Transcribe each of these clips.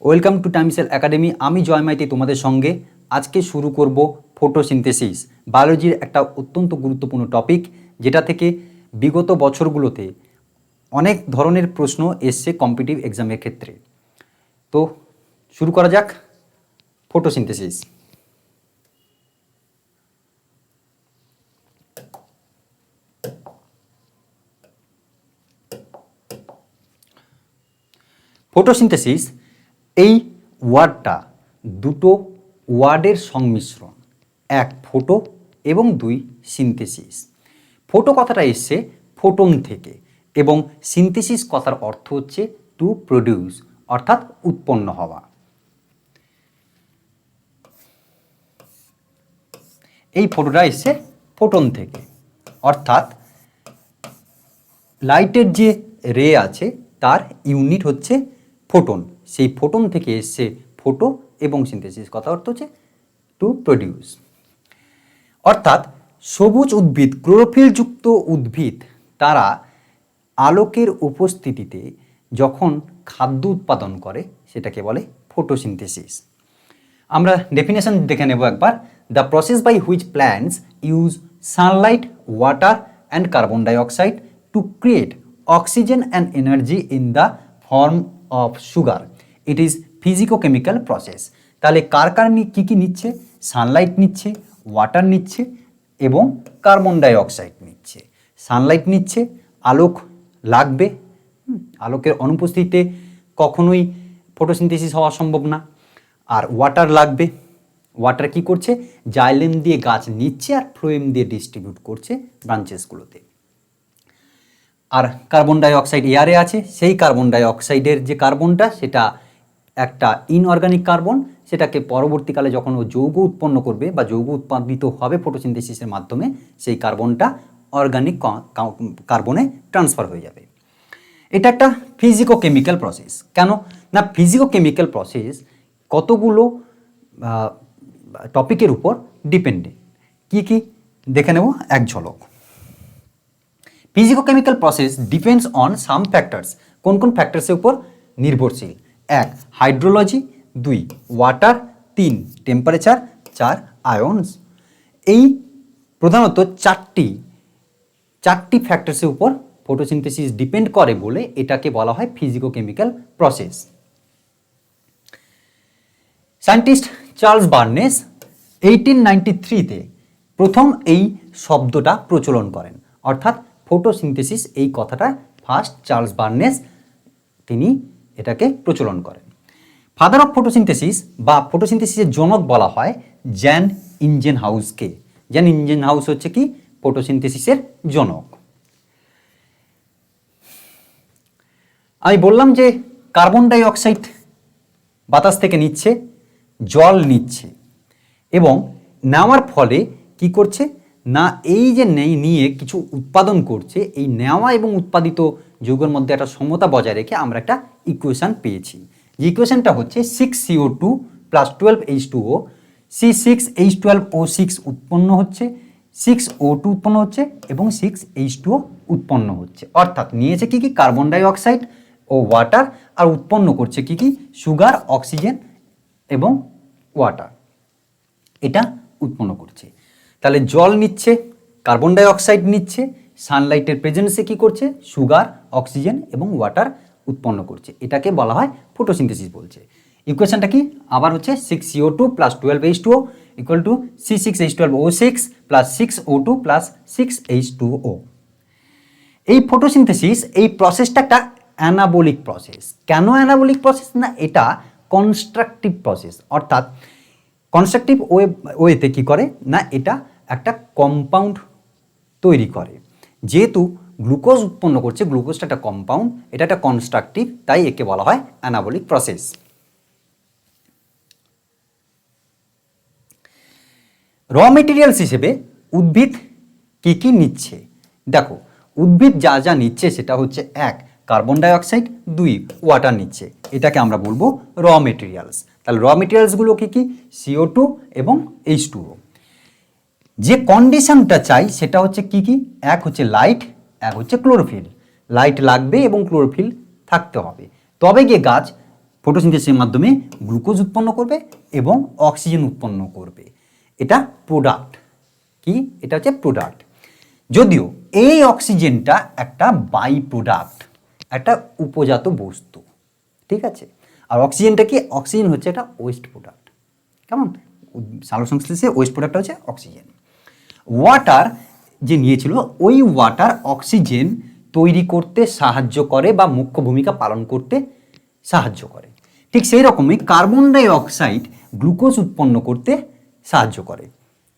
Welcome to টাইমসেল academy. আমি জয় মাইতি তোমাদের সঙ্গে আজকে শুরু করব ফটোসিনথেসিস, বায়োলজির একটা অত্যন্ত গুরুত্বপূর্ণ টপিক, যেটা থেকে বিগত বছরগুলোতে অনেক ধরনের প্রশ্ন এসছে কম্পিটিটিভ এক্সামের ক্ষেত্রে। তো শুরু করা যাক ফটোসিনথেসিস। ফটোসিনথেসিস এই ওয়ার্ডটা দুটো ওয়ার্ডের সংমিশ্রণ, এক ফোটো এবং দুই সিনথেসিস। ফোটো কথাটা এসছে ফোটন থেকে এবং সিনথেসিস কথার অর্থ হচ্ছে টু প্রডিউস, অর্থাৎ উৎপন্ন হওয়া। এই ফোটোটা এসছে ফোটন থেকে, অর্থাৎ লাইটের যে রে আছে তার ইউনিট হচ্ছে ফোটন। সেই ফোটন থেকে এসছে ফোটো এবং সিনথেসিস কথা অর্থ হচ্ছে টু প্রডিউস। অর্থাৎ সবুজ উদ্ভিদ, ক্লোরোফিলযুক্ত উদ্ভিদ, তারা আলোকের উপস্থিতিতে যখন খাদ্য উৎপাদন করে সেটাকে বলে ফটোসিনথেসিস। আমরা ডেফিনেশন দেখে নেব একবার। The process by which plants use sunlight, water and carbon dioxide to create oxygen and energy in the form of sugar, it is physicochemical process. তাহলে কার কী কী নিচ্ছে? সানলাইট নিচ্ছে, ওয়াটার নিচ্ছে এবং কার্বন ডাইঅক্সাইড নিচ্ছে। সানলাইট নিচ্ছে, আলোক লাগবে, আলোকের অনুপস্থিতিতে কখনোই ফটোসিনথেসিস হওয়া সম্ভব না। আর ওয়াটার লাগবে, ওয়াটার কি করছে? জাইলেম দিয়ে গাছ নিচ্ছে আর ফ্লোয়েম দিয়ে ডিস্ট্রিবিউট করছে ব্রাঞ্চেসগুলোতে। আর কার্বন ডাইঅক্সাইড এয়ারে আছে, সেই কার্বন ডাইঅক্সাইডের যে কার্বনটা সেটা একটা ইনঅর্গানিক কার্বন, সেটাকে পরবর্তীকালে যখন ও যৌগ উৎপন্ন করবে বা যৌগ উৎপাদিত হবে ফটোসিনথেসিসের মাধ্যমে, সেই কার্বনটা অর্গানিক কার্বনে ট্রান্সফার হয়ে যাবে। এটা একটা ফিজিকোকেমিক্যাল প্রসেস। কেন না? ফিজিকোকেমিক্যাল প্রসেস কতগুলো টপিকের উপর ডিপেন্ডেন্ট। কি কি দেখে নেব এক ঝলক। Physicochemical process depends on some factors. কোন কোন ফ্যাক্টরসের উপর নির্ভরশীল? এক, হাইড্রোলজি; দুই, ওয়াটার; তিন, টেম্পারেচার; চার, আয়নস। এই প্রধানত চারটি ফ্যাক্টরসের উপর ফটোসিনথেসিস ডিপেন্ড করে বলে এটাকে বলা হয় physicochemical process. Scientist Charles Barnes 1893-তে প্রথম এই শব্দটা প্রচলন করেন, অর্থাৎ ফটোসিনথেসিস এই কথাটা ফার্স্ট চার্লস বার্নেস তিনি এটাকে প্রচলন করেন। ফাদার অফ ফটোসিনথেসিস বা ফটোসিনথেসিসের জনক বলা হয় জ্যান ইঞ্জেনহাউসকে। জ্যান ইঞ্জেনহাউস হচ্ছে কি? ফটোসিনথেসিসের জনক। আমি বললাম যে কার্বন ডাইঅক্সাইড বাতাস থেকে নিচ্ছে, জল নিচ্ছে এবং নেওয়ার ফলে কি করছে না, এই যে নিয়ে কিছু উৎপাদন করছে, এই নেওয়া এবং উৎপাদিত যৌগের মধ্যে একটা সমতা বজায় রেখে আমরা একটা ইকুয়েশন পেয়েছি। যে ইকুয়েশনটা হচ্ছে 6CO2 + 12H2O, C6H12O6 উৎপন্ন হচ্ছে, 6O2 উৎপন্ন হচ্ছে এবং 6H2O উৎপন্ন হচ্ছে। অর্থাৎ নিয়েছে কি কি? কার্বন ডাইঅক্সাইড ও ওয়াটার, আর উৎপন্ন করছে কি কি? সুগার, অক্সিজেন এবং ওয়াটার, এটা উৎপন্ন করছে। তাহলে জল নিচ্ছে, কার্বন ডাইঅক্সাইড নিচ্ছে, সানলাইটের প্রেজেন্সে কি করছে? সুগার, অক্সিজেন এবং ওয়াটার উৎপন্ন করছে। এটাকে বলা হয় ফটোসিনথেসিস বলছে। ইকুয়েশনটা কি? আবার হচ্ছে 6CO2 + 12H2O = C6H12O6 + 6O2 + 6H2O। এই ফটোসিনথেসিস এই প্রসেসটা একটা অ্যানাবলিক প্রসেস। কেন অ্যানাবলিক প্রসেস? না, এটা কনস্ট্রাকটিভ প্রসেস। অর্থাৎ কনস্ট্রাকটিভ ওয়েতে কি করে না, এটা একটা কম্পাউন্ড তৈরি করে। যেহেতু গ্লুকোজ উৎপন্ন করছে, গ্লুকোজটা একটা কম্পাউন্ড, এটা একটা কনস্ট্রাকটিভ, তাই একে বলা হয় অ্যানাবলিক প্রসেস। র মেটেরিয়ালস হিসেবে উদ্ভিদ কি কি নিচ্ছে? দেখো, উদ্ভিদ যা যা নিচ্ছে সেটা হচ্ছে এক, কার্বন ডাইঅক্সাইড; দুই, ওয়াটার নিচ্ছে। এটাকে আমরা বলবো র মেটেরিয়ালস। তাহলে র মেটেরিয়ালসগুলো কি কি? CO2 এবং H2O। যে কন্ডিশনটা চাই সেটা হচ্ছে কি কি? এক হচ্ছে লাইট, এক হচ্ছে ক্লোরোফিল। লাইট লাগবে এবং ক্লোরোফিল থাকতে হবে, তবে গিয়ে গাছ ফটোসিনথেসিসের মাধ্যমে গ্লুকোজ উৎপন্ন করবে এবং অক্সিজেন উৎপন্ন করবে। এটা প্রোডাক্ট। কি? এটা হচ্ছে প্রোডাক্ট। যদিও এই অক্সিজেনটা একটা বাই প্রোডাক্ট, একটা উপজাত বস্তু, ঠিক আছে। আর অক্সিজেনটা কি? অক্সিজেন হচ্ছে একটা ওয়েস্ট প্রোডাক্ট। কেমন? সালোকসংশ্লেষে ওয়েস্ট প্রোডাক্টটা হচ্ছে অক্সিজেন। ওয়াটার যে নিয়েছিল, ওই ওয়াটার অক্সিজেন তৈরি করতে সাহায্য করে বা মুখ্য ভূমিকা পালন করতে সাহায্য করে। ঠিক সেই রকমই কার্বন ডাই অক্সাইড গ্লুকোজ উৎপন্ন করতে সাহায্য করে,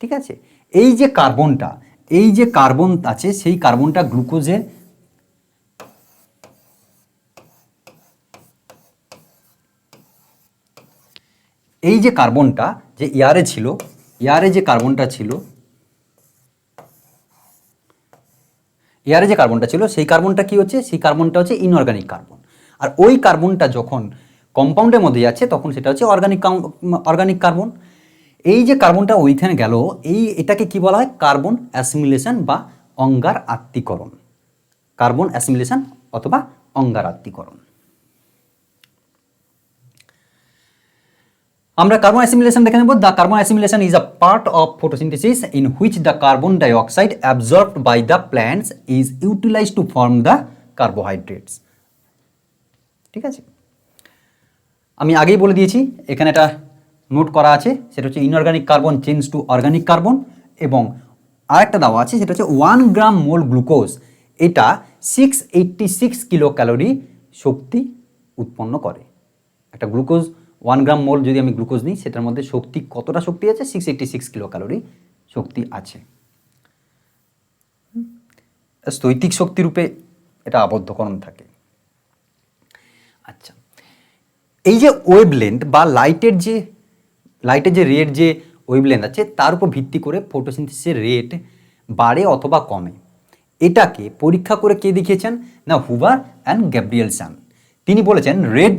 ঠিক আছে। এই যে কার্বনটা, এই যে কার্বন আছে, সেই কার্বনটা গ্লুকোজের এই যে কার্বনটা যে এয়ারে ছিল, এয়ারে যে কার্বনটা ছিল, এয়ারে যে কার্বনটা ছিল, সেই কার্বনটা কি হচ্ছে? সেই কার্বনটা হচ্ছে ইনঅর্গানিক কার্বন। আর ওই কার্বনটা যখন কম্পাউন্ডের মধ্যে যাচ্ছে তখন সেটা হচ্ছে অর্গানিক কার্বন। এই যে কার্বনটা ওইখানে গেল, এটাকে কি বলা হয়? কার্বন অ্যাসিমিলেশন বা অঙ্গার আত্তীকরণ। কার্বন অ্যাসিমিলেশন অথবা অঙ্গার আত্তীকরণ। আমরা কার্বন অ্যাসিমিলেশন দেখে নেব। The carbon assimilation is a part of photosynthesis in which the carbon dioxide absorbed by the plants is utilised to form the carbohydrates. ঠিক আছে, আমি আগেই বলে দিয়েছি, এখানে একটা নোট করা আছে, সেটা হচ্ছে inorganic carbon change to organic carbon, এবং আরেকটা দেওয়া আছে সেটা হচ্ছে 1 গ্রাম মোল গ্লুকোজ, এটা 686 কিলো ক্যালোরি শক্তি উৎপন্ন করে। একটা গ্লুকোজ 1 গ্রাম মোল যদি আমি গ্লুকোজ নিই, সেটার মধ্যে শক্তি কতটা শক্তি আছে? 686 কিলো ক্যালোরি শক্তি আছে। স্থৈতিক শক্তি রূপে এটা আবদ্ধকরণ থাকে। আচ্ছা, এই যে ওয়েভলেন্থ বা লাইটের যে রেট যে ওয়েভলেন্থ আছে, তার উপর ভিত্তি করে ফটোসিনথেসিসের রেট বাড়ে অথবা কমে। এটাকে পরীক্ষা করে কে দেখিয়েছেন? না, হুবার অ্যান্ড গ্যাব্রিয়েলসন। তিনি বলেছেন রেড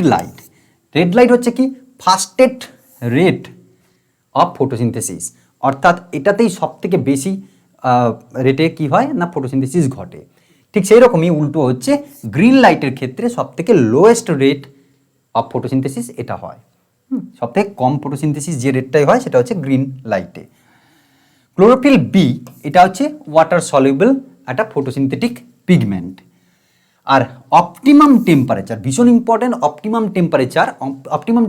লাইট হচ্ছে কি? ফাস্টেস্ট রেট অফ ফটোসিনথেসিস, অর্থাৎ এটাতেই সব থেকে বেশি রেটে কি হয় না ফটোসিনথেসিস ঘটে। ঠিক সেই রকমই উল্টো হচ্ছে গ্রিন লাইটের ক্ষেত্রে সব থেকে লোয়েস্ট রেট অফ ফটোসিনথেসিস এটা হয়। সব থেকে কম ফটোসিনথেসিস যে রেটটাই হয় সেটা হচ্ছে গ্রিন লাইটে। ক্লোরোফিল বি, এটা হচ্ছে ওয়াটার সলিউবল একটা ফটোসিনথেটিক পিগমেন্ট। আর অপটিমাম টেম্পারেচার, ভীষণ ইম্পর্টেন্ট। অপটিমাম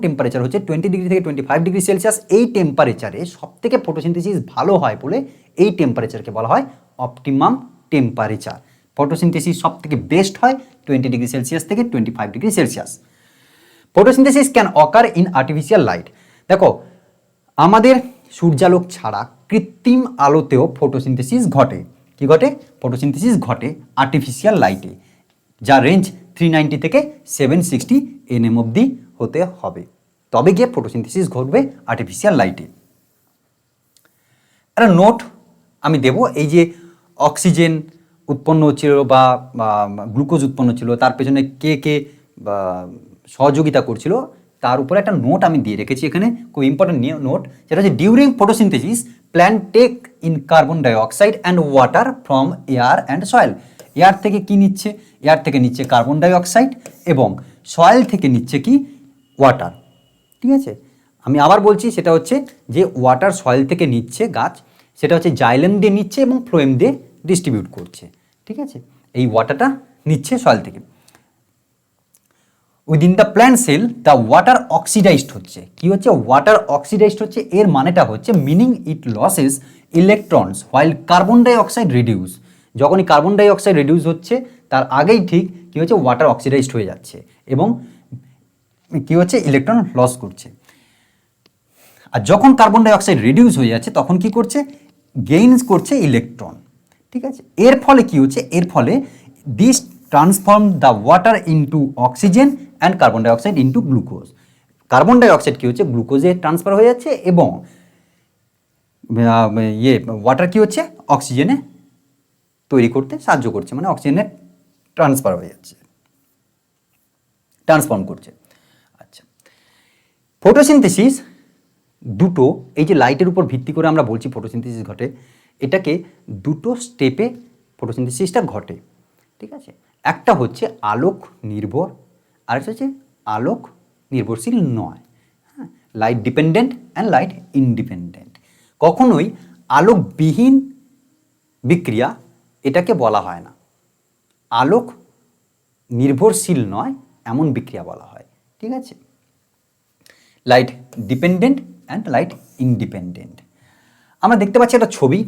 টেম্পারেচার হচ্ছে 20 ডিগ্রি থেকে 25 ডিগ্রি সেলসিয়াস। এই টেম্পারেচারে সব থেকে ফটোসিনথেসিস ভালো হয় বলে এই টেম্পারেচারকে বলা হয় অপটিমাম টেম্পারেচার। ফটোসিনথেসিস সব থেকে বেস্ট হয় 20 ডিগ্রি সেলসিয়াস থেকে 25 degree Celsius. Photosynthesis can occur in artificial light. দেখো, আমাদের সূর্যালোক ছাড়া কৃত্রিম আলোতেও ফটোসিনথেসিস ঘটে। কি ঘটে? ফটোসিনথেসিস ঘটে আর্টিফিশিয়াল লাইটে, যা রেঞ্জ 390 থেকে 760 nm অবধি হতে হবে, তবে গিয়ে ফটোসিনথেসিস ঘটবে আর্টিফিশিয়াল লাইটে। একটা নোট আমি দেব, এই যে অক্সিজেন উৎপন্ন হচ্ছিল বা গ্লুকোজ উৎপন্ন ছিল, তার পেছনে কে সহযোগিতা করছিল, তার উপরে একটা নোট আমি দিয়ে রেখেছি এখানে, খুব ইম্পর্টেন্ট নোট, যেটা হচ্ছে during photosynthesis plant take in carbon dioxide and water from air and soil. Air থেকে কি নিচ্ছে? এয়ার থেকে নিচ্ছে কার্বন ডাইঅক্সাইড, এবং সয়েল থেকে নিচ্ছে কি? ওয়াটার। ঠিক আছে, আমি আবার বলছি, সেটা হচ্ছে যে ওয়াটার সয়েল থেকে নিচ্ছে গাছ, সেটা হচ্ছে জাইলেম দিয়ে নিচ্ছে এবং ফ্লোয়েম দিয়ে ডিস্ট্রিবিউট করছে। ঠিক আছে, এই ওয়াটারটা নিচ্ছে সয়েল থেকে। Within the plant sell the water oxidised হচ্ছে। কি হচ্ছে? ওয়াটার অক্সিডাইজড হচ্ছে। এর মানেটা হচ্ছে মিনিং ইট losses electrons while carbon dioxide reduce. যখনই কার্বন ডাইঅক্সাইড রিডিউস হচ্ছে তার আগেই ঠিক কি হচ্ছে? ওয়াটার অক্সিডাইজড হয়ে যাচ্ছে এবং কি হচ্ছে? ইলেকট্রন লস করছে। আর যখন কার্বন ডাইঅক্সাইড রিডিউস হয়ে যাচ্ছে তখন কি করছে? গেইনস করছে ইলেকট্রন। ঠিক আছে, এর ফলে কি হচ্ছে? এর ফলে this transform the water into oxygen and carbon dioxide into glucose. Carbon dioxide কি হচ্ছে? গ্লুকোজে ট্রান্সফার হয়ে যাচ্ছে, এবং ওয়াটার কি হচ্ছে? অক্সিজেনে তৈরি করতে সাহায্য করছে, মানে অক্সিজেনে ট্রান্সফার হয়ে যাচ্ছে, ট্রান্সফর্ম করছে। আচ্ছা, ফটোসিনথেসিস দুটো, এই যে লাইটের উপর ভিত্তি করে আমরা বলছি ফটোসিনথেসিস ঘটে, এটাকে দুটো স্টেপে ফটোসিনথেসিসটা ঘটে। ঠিক আছে, একটা হচ্ছে আলোক নির্ভর, আর একটা হচ্ছে আলোক নির্ভরশীল নয়। হ্যাঁ, light dependent and light independent. কখনোই আলোকবিহীন বিক্রিয়া এটাকে বলা হয় না। আলোক নির্ভরশীল নয় এমন বিক্রিয়া বলা হয়। ঠিক আছে, light dependent and light independent. আমরা দেখতে পাচ্ছি একটা ছবি,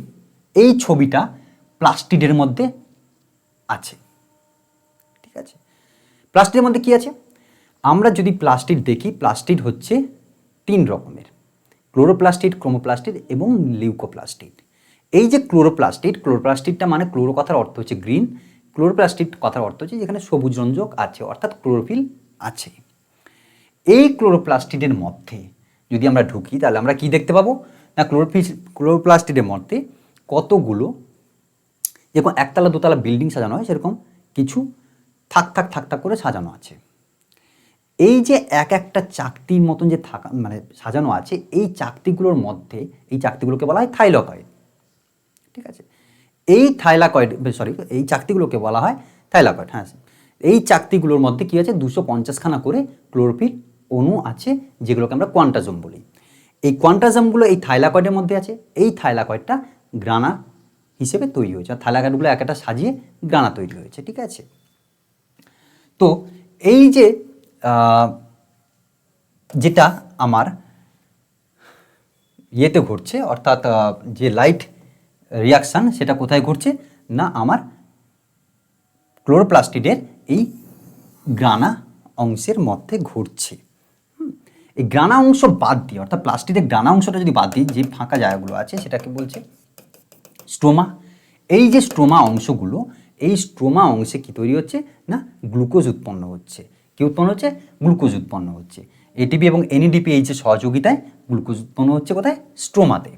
এই ছবিটা প্লাস্টিডের মধ্যে আছে। ঠিক আছে, প্লাস্টিডের মধ্যে কি আছে? আমরা যদি প্লাস্টিড দেখি, প্লাস্টিড হচ্ছে 3 রকমের, ক্লোরোপ্লাস্টিড, ক্রোমোপ্লাস্টিড এবং লিউকোপ্লাস্টিড। এই যে ক্লোরোপ্লাস্টিডটা মানে ক্লোরো কথার অর্থ হচ্ছে গ্রিন, ক্লোরোপ্লাস্টিড কথার অর্থ হচ্ছে যেখানে সবুজ রঞ্জক আছে অর্থাৎ ক্লোরোফিল আছে। এই ক্লোরোপ্লাস্টিডের মধ্যে যদি আমরা ঢুকি তাহলে আমরা কি দেখতে পাবো না, ক্লোরোপ্লাস্টিডের মধ্যে কতগুলো, যেরকম একতলা দোতলা বিল্ডিং সাজানো হয় সেরকম কিছু থাক থাক করে সাজানো আছে। এই যে এক একটা চাকতির মতন যে থাকা মানে সাজানো আছে, এই চাকতিগুলোর মধ্যে, এই চাকতিগুলোকে বলা হয় থাইলাকয়েড। ঠিক আছে, এই এই চাকতিগুলোকে বলা হয় থাইলাকয়েড। হ্যাঁ, এই চাকতিগুলোর মধ্যে কি আছে, 250খানা করে ক্লোরোফিল অণু আছে যেগুলোকে আমরা কোয়ান্টাজোম বলি। এই কোয়ান্টাজোমগুলো এই থাইলাকয়েডের মধ্যে আছে। এই থাইলাকয়েডটা গ্রানা হিসেবে তৈরি হয়েছে, আর থাইলাকয়েডগুলো একটা সাজিয়ে গ্রানা তৈরি হয়েছে। ঠিক আছে, তো এই যে যেটা আমার ইয়েতে ঘটছে অর্থাৎ যে লাইট রিয়াকশান সেটা কোথায় ঘটছে না, আমার ক্লোরোপ্লাস্টিডের এই গ্রানা অংশের মধ্যে ঘটছে। এই গ্রানা অংশ বাদ দিয়ে অর্থাৎ প্লাস্টিডের গ্রানা অংশটা যদি বাদ দিই, যে ফাঁকা জায়গাগুলো আছে সেটাকে বলছে স্ট্রোমা। এই যে স্ট্রোমা অংশগুলো, এই স্ট্রোমা অংশে কি তৈরি হচ্ছে না, গ্লুকোজ উৎপন্ন হচ্ছে। কি উৎপন্ন হচ্ছে? গ্লুকোজ উৎপন্ন হচ্ছে। এটিপি এবং এনএডিপি এই যে সহযোগিতায় গ্লুকোজ উৎপন্ন হচ্ছে কোথায়? স্ট্রোমাতে।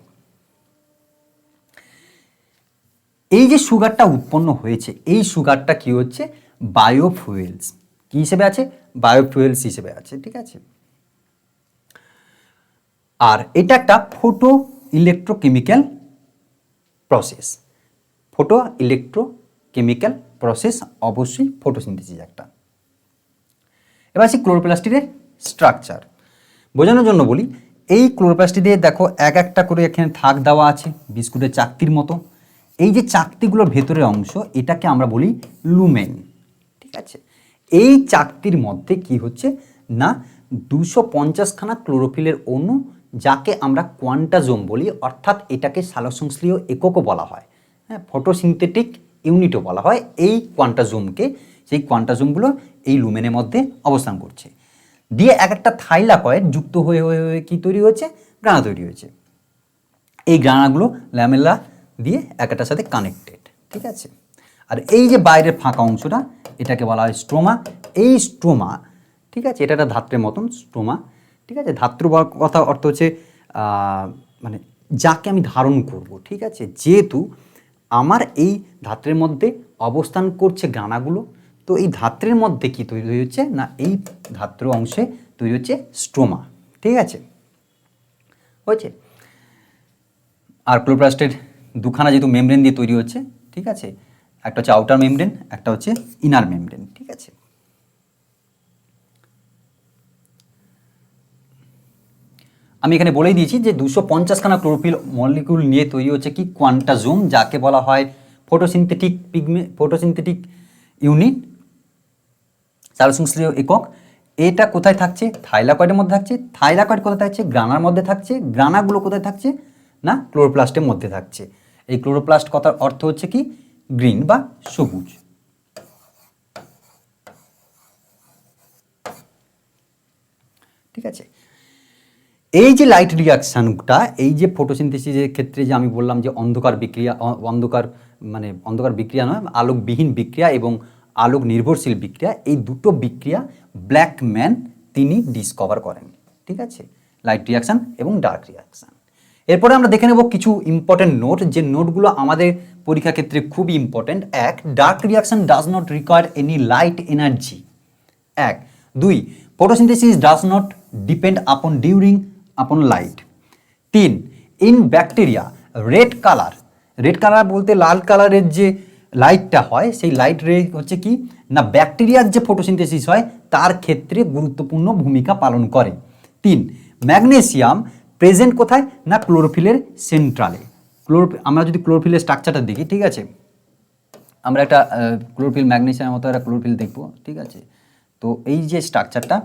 এই যে সুগারটা উৎপন্ন হয়েছে, এই সুগারটা কি হচ্ছে? বায়োফুয়েলস। কি হিসেবে আছে? বায়োফুয়েলস হিসেবে আছে। ঠিক আছে, আর এটা একটা photo electrochemical process. Photo electrochemical process অবশ্যই ফটোসিনথেসিস একটা। এবার আসি ক্লোরোপ্লাস্টিডের স্ট্রাকচার বোঝানোর জন্য বলি। এই ক্লোরোপ্লাস্টিডে দেখো এক একটা করে এখানে থাক দেওয়া আছে বিস্কুটের চাকতির মতো। এই যে চাকতিগুলোর ভেতরের অংশ এটাকে আমরা বলি লুমেন। ঠিক আছে, এই চাকতির মধ্যে কি হচ্ছে না, 250খানা ক্লোরোফিলের অণু, যাকে আমরা কোয়ান্টাজোম বলি, অর্থাৎ এটাকে সালোকসংশ্লেষীয় এককও বলা হয়। হ্যাঁ, ফটোসিনথেটিক ইউনিটও বলা হয় এই কোয়ান্টাজোমকে। সেই কোয়ান্টাজোমগুলো এই লুমেনের মধ্যে অবস্থান করছে। দিয়ে এক একটা থাইলাকয়েড যুক্ত হয়ে হয়ে হয়ে কী তৈরি হয়েছে? গ্রানা তৈরি হয়েছে। এই গ্রানাগুলো ল্যামেলা দিয়ে একটার সাথে কানেক্টেড। ঠিক আছে, আর এই যে বাইরের ফাঁকা অংশটা এটাকে বলা হয় স্ট্রোমা। এই স্ট্রোমা, ঠিক আছে, এটা একটা ধাত্রের মতন স্ট্রোমা। ঠিক আছে, ধাত্র কথা অর্থ হচ্ছে মানে যাকে আমি ধারণ করব। ঠিক আছে, যেহেতু আমার এই ধাত্রের মধ্যে অবস্থান করছে গ্রানাগুলো, তো এই ধাত্রের মধ্যে কি তৈরি হচ্ছে না, এই ধাত্র অংশে তৈরি হচ্ছে স্ট্রোমা। ঠিক আছে, হয়েছে। আর ক্লোরোপ্লাস্টের দুখানা যেহেতু মেমব্রেন দিয়ে তৈরি হচ্ছে, ঠিক আছে, একটা হচ্ছে আউটার মেমব্রেন, একটা হচ্ছে ইনার মেমব্রেন। ঠিক আছে, আমি এখানে বলেই দিয়েছি যে 250খানা ক্লোরোফিল মলিকিউল নিয়ে তৈরি হচ্ছে কি কোয়ান্টাজোম, যাকে বলা হয় ফটোসিনথেটিক ইউনিট, সালোকসংশ্লেষীয় একক। এটা কোথায় থাকছে? থাইলাকয়েডের মধ্যে থাকছে। থাইলাকয়েড কোথায় থাকছে? গ্রানার মধ্যে থাকছে। গ্রানাগুলো কোথায় থাকছে না, ক্লোরোপ্লাস্টের মধ্যে থাকছে। এই ক্লোরোপ্লাস্ট কথার অর্থ হচ্ছে কি গ্রিন বা সবুজ। ঠিক আছে, এই যে লাইট রিয়াকশানটা, এই যে ফটোসিনথেসিসের ক্ষেত্রে যে আমি বললাম যে অন্ধকার বিক্রিয়া নয়, আলোকবিহীন বিক্রিয়া এবং আলোক নির্ভরশীল বিক্রিয়া, এই দুটো বিক্রিয়া ব্ল্যাকম্যান তিনি ডিসকভার করেন। ঠিক আছে, লাইট রিয়াকশান এবং ডার্ক রিয়াকশান। এরপরে আমরা দেখে নেব কিছু ইম্পর্টেন্ট নোট, যে নোটগুলো আমাদের পরীক্ষা ক্ষেত্রে খুবই important. 1, dark reaction does not require any light energy. 1, 2, photosynthesis does not depend আপন light. 3, in bacteria red colour বলতে লাল কালারের যে লাইটটা হয় সেই লাইট রে হচ্ছে কি না ব্যাকটেরিয়ার যে ফটোসিনথেসিস হয় তার ক্ষেত্রে গুরুত্বপূর্ণ ভূমিকা পালন করে। 3, ম্যাগনেসিয়াম প্রেজেন্ট কোথায় না ক্লোরোফিলের সেন্ট্রালে। আমরা যদি ক্লোরোফিলের স্ট্রাকচারটা দেখি, ঠিক আছে, আমরা একটা ক্লোরোফিল ম্যাগনেসিয়ামের মতো একটা ক্লোরোফিল দেখব, ঠিক আছে। তো এই যে স্ট্রাকচারটা,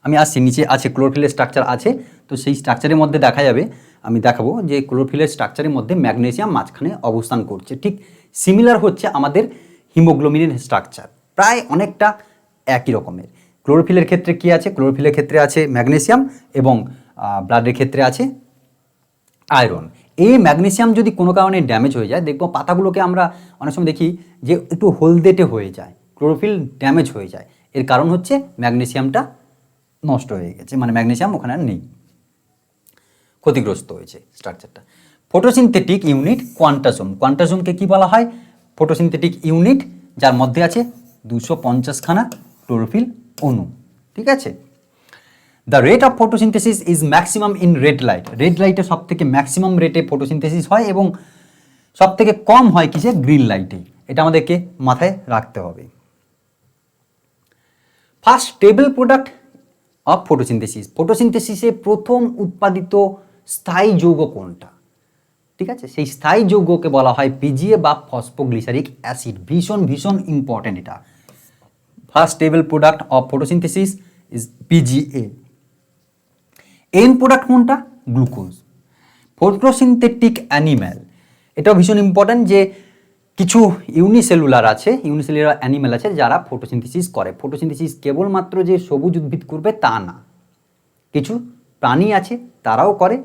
আমি আসছি নিচে আছে ক্লোরোফিলের স্ট্রাকচার আছে, তো সেই স্ট্রাকচারের মধ্যে দেখা যাবে, আমি দেখাবো যে ক্লোরোফিলের স্ট্রাকচারের মধ্যে ম্যাগনেসিয়াম মাঝখানে অবস্থান করছে। ঠিক সিমিলার হচ্ছে আমাদের হিমোগ্লোবিনের স্ট্রাকচার, প্রায় অনেকটা একই রকমের। ক্লোরোফিলের ক্ষেত্রে কি আছে? ক্লোরোফিলের ক্ষেত্রে আছে ম্যাগনেসিয়াম এবং ব্লাডের ক্ষেত্রে আছে আয়রন। এই ম্যাগনেসিয়াম যদি কোনো কারণে ড্যামেজ হয়ে যায়, দেখবো পাতাগুলোকে আমরা অনেক সময় দেখি যে একটু হলদেটে হয়ে যায়, ক্লোরোফিল ড্যামেজ হয়ে যায়। এর কারণ হচ্ছে ম্যাগনেসিয়ামটা নষ্ট হয়ে গেছে, মানে ম্যাগনেসিয়াম ওখানে আর নেই, ক্ষতিগ্রস্ত হয়েছে স্ট্রাকচারটা। Photosynthetic unit কোয়ান্টাসোম। কোয়ান্টাসোমকে কি বলা হয়? ফটোসিনথেটিক ইউনিট যার মধ্যে আছে 250 খানা ক্লোরোফিল অণু, ঠিক আছে। The rate of photosynthesis is maximum in red light. Red লাইটে সব থেকে ম্যাক্সিমাম রেটে ফটোসিনথেসিস হয় এবং সব থেকে কম হয় কিসে? গ্রিন লাইটে। এটা আমাদেরকে মাথায় রাখতে হবে। First stable product of photosynthesis. ফটোসিনথেসিসে প্রথম উৎপাদিত স্থায়ী যৌগ কোনটা? ঠিক আছে, সেই স্থায়ী যৌগকে বলা হয় পিজিএ বা ফসফোগ্লিসারিক অ্যাসিড। ভীষণ ভীষণ ইম্পর্টেন্ট এটা। First stable product of photosynthesis is PGA. And product কোনটা? গ্লুকোজ। ফটোসিনথেটিক অ্যানিম্যাল, এটাও ভীষণ ইম্পর্টেন্ট যে কিছু ইউনিসেলুলার আছে, ইউনিসেলুলার অ্যানিম্যাল আছে যারা ফটোসিনথেসিস করে। ফটোসিনথেসিস কেবলমাত্র যে সবুজ উদ্ভিদ করবে তা না, কিছু প্রাণী আছে তারাও করে,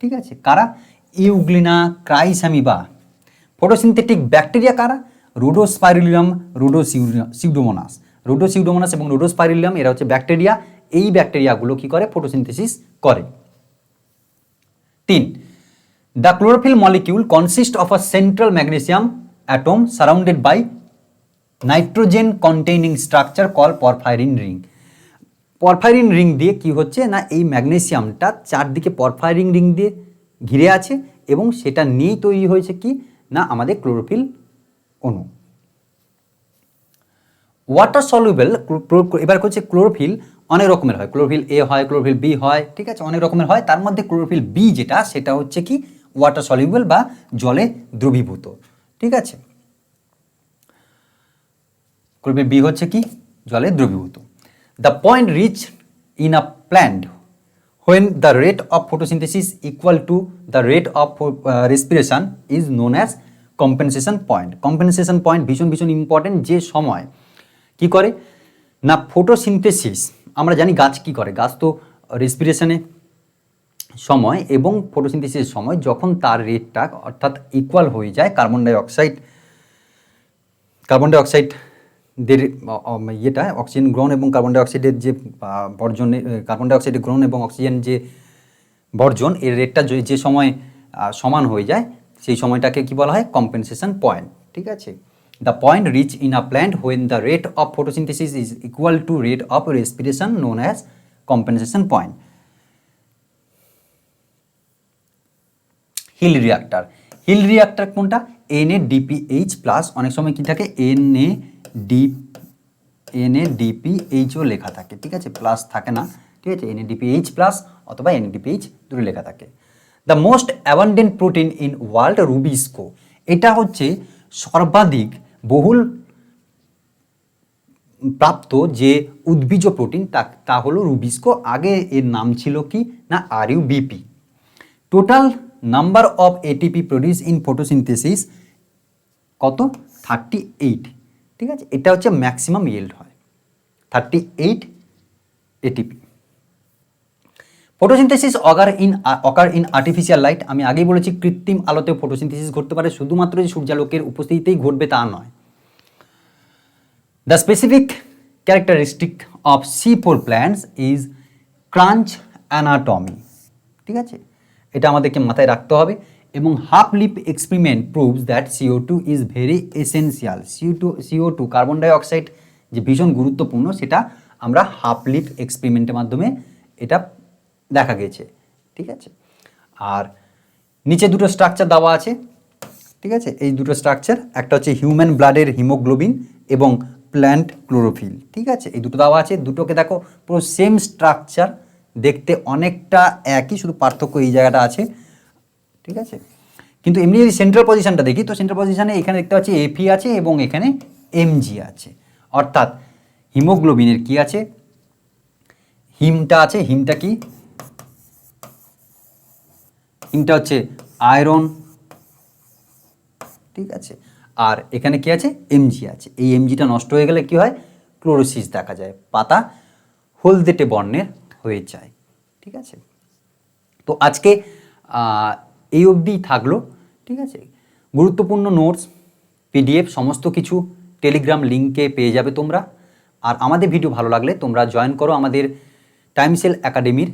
ঠিক আছে। কারা? ইউগ্লিনা, ক্রাইসামিবা। ফটোসিনথেটিক ব্যাকটেরিয়া কারা? রোডোস্পাইরিলিয়াম, রোডোসিউডোমোনাস। রোডোসিউডোমোনাস এবং রোডোস্পাইরিলিয়াম এরা হচ্ছে ব্যাকটেরিয়া। এই ব্যাকটেরিয়াগুলো কি করে? ফটোসিনথেসিস করে। 3, the chlorophyll molecule consist of a central magnesium atom surrounded by nitrogen containing structure call porphyrin ring. Porphyrin ring দিয়ে কি হচ্ছে না এই ম্যাগনেসিয়ামটা চারদিকে পরফাইরিন রিং দিয়ে ঘিরে আছে এবং সেটা নিয়েই তৈরি হয়েছে কি না আমাদের ক্লোরোফিল অণু। ওয়াটার সলিউবল, এবার হচ্ছে ক্লোরোফিল অনেক রকমের হয়। ক্লোরোফিল এ হয়, ক্লোরোফিল বি হয়, ঠিক আছে, অনেক রকমের হয়। তার মধ্যে ক্লোরোফিল বি যেটা, সেটা হচ্ছে কি ওয়াটার সলিউবল বা জলে দ্রবীভূত, ঠিক আছে। ক্লোরোফিল বি হচ্ছে কি জলে দ্রবীভূত। The point reach in a plant when the rate of photosynthesis equal to the rate of respiration is known as compensation point. compensation point ভীষণ ভীষণ ইম্পর্টেন্ট। যে সময় কি করে না ফটোসিনথেসিস, আমরা জানি গাছ কি করে, গাছ তো রেসপিরেশনে সময় এবং ফটোসিনথেসিসের সময় যখন তার রেটটা অর্থাৎ ইকুয়াল হয়ে যায় কার্বন ডাইঅক্সাইডের ইয়েটা, অক্সিজেন গ্রহণ এবং কার্বন ডাইঅক্সাইডের যে বর্জন, কার্বন ডাইঅক্সাইডের গ্রহণ এবং অক্সিজেন যে বর্জন, এর রেটটা যে সময় সমান হয়ে যায় সেই সময়টাকে কি বলা হয়? কম্পেনসেশন পয়েন্ট, ঠিক আছে। The point reach in a plant when the rate of photosynthesis is equal to rate of respiration known as compensation point. Hill reactor. Hill reactor কোনটা? NADPH প্লাস, অনেক সময় কি থাকে NADPHও লেখা থাকে, ঠিক আছে, প্লাস থাকে না, ঠিক আছে। NADPH প্লাস অথবা NADPH দুটো লেখা থাকে। The most abundant protein in world rubisco. এটা হচ্ছে সর্বাধিক বহুল প্রাপ্ত যে উদ্ভিজ প্রোটিন তা হলো রুবিস্কো। আগে এর নাম ছিল কি না RUBP। Total number of ATP produce in photosynthesis কত? 38, ঠিক আছে। এটা হচ্ছে ম্যাক্সিমাম ইয়েল্ড হয় 38 ATP। Photosynthesis occur in artificial light. আমি আগেই বলেছি কৃত্রিম আলোতে ফটোসিনথেসিস ঘটতে পারে, শুধুমাত্র যে সূর্যালোকের উপস্থিতিতেই ঘটবে তা নয়। The specific characteristic of C4 plants is Kranz anatomy, ঠিক আছে, এটা আমাদেরকে মাথায় রাখতে হবে। এবং half leaf experiment proves that CO2 is very essential. CO2 carbon dioxide যে ভীষণ গুরুত্বপূর্ণ, সেটা আমরা হাফ লিপ এক্সপেরিমেন্টের মাধ্যমে এটা দেখা গেছে, ঠিক আছে। আর নিচে দুটো স্ট্রাকচার দেওয়া আছে, ঠিক আছে। এই দুটো স্ট্রাকচার, একটা হচ্ছে হিউম্যান ব্লাডের হিমোগ্লোবিন এবং প্ল্যান্ট ক্লোরোফিল, ঠিক আছে। এই দুটো দেওয়া আছে, দুটোকে দেখো পুরো সেম স্ট্রাকচার, দেখতে অনেকটা একই, শুধু পার্থক্য এই জায়গাটা আছে, ঠিক আছে। কিন্তু এমনি যদি সেন্ট্রাল পজিশনটা দেখি, তো সেন্ট্রাল পজিশনে এখানে দেখতে পাচ্ছি এফি আছে এবং এখানে এমজি আছে। অর্থাৎ হিমোগ্লোবিনের কি আছে, হিমটা আছে। হিমটা কি, হিমটা হচ্ছে আয়রন, ঠিক আছে। আর এখানে কি আছে, এমজি আছে। এই এমজিটা নষ্ট হয়ে গেলে কি হয়, ক্লোরোসিস দেখা যায়, পাতা হলদেটে বর্ণের হয়ে যায়, ঠিক আছে। তো আজকে এই অবধি থাকলো, ঠিক আছে। গুরুত্বপূর্ণ নোটস, পিডিএফ সমস্ত কিছু টেলিগ্রাম লিঙ্কে পেয়ে যাবে তোমরা। আর আমাদের ভিডিও ভালো লাগলে তোমরা জয়েন করো আমাদের টাইমসেল একাডেমির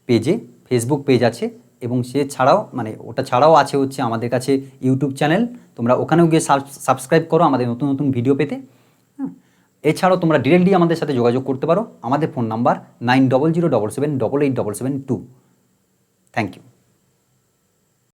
পেজে, ফেসবুক পেজ আছে, এবং সে ছাড়াও মানে ওটা ছাড়াও আছে হচ্ছে আমাদের কাছে ইউটিউব চ্যানেল, তোমরা ওখানেও গিয়ে সাবস্ক্রাইব করো আমাদের নতুন নতুন ভিডিও পেতে। হ্যাঁ, এছাড়াও তোমরা ডিরেক্টলি আমাদের সাথে যোগাযোগ করতে পারো, আমাদের ফোন নাম্বার 9007778877 2। Thank you.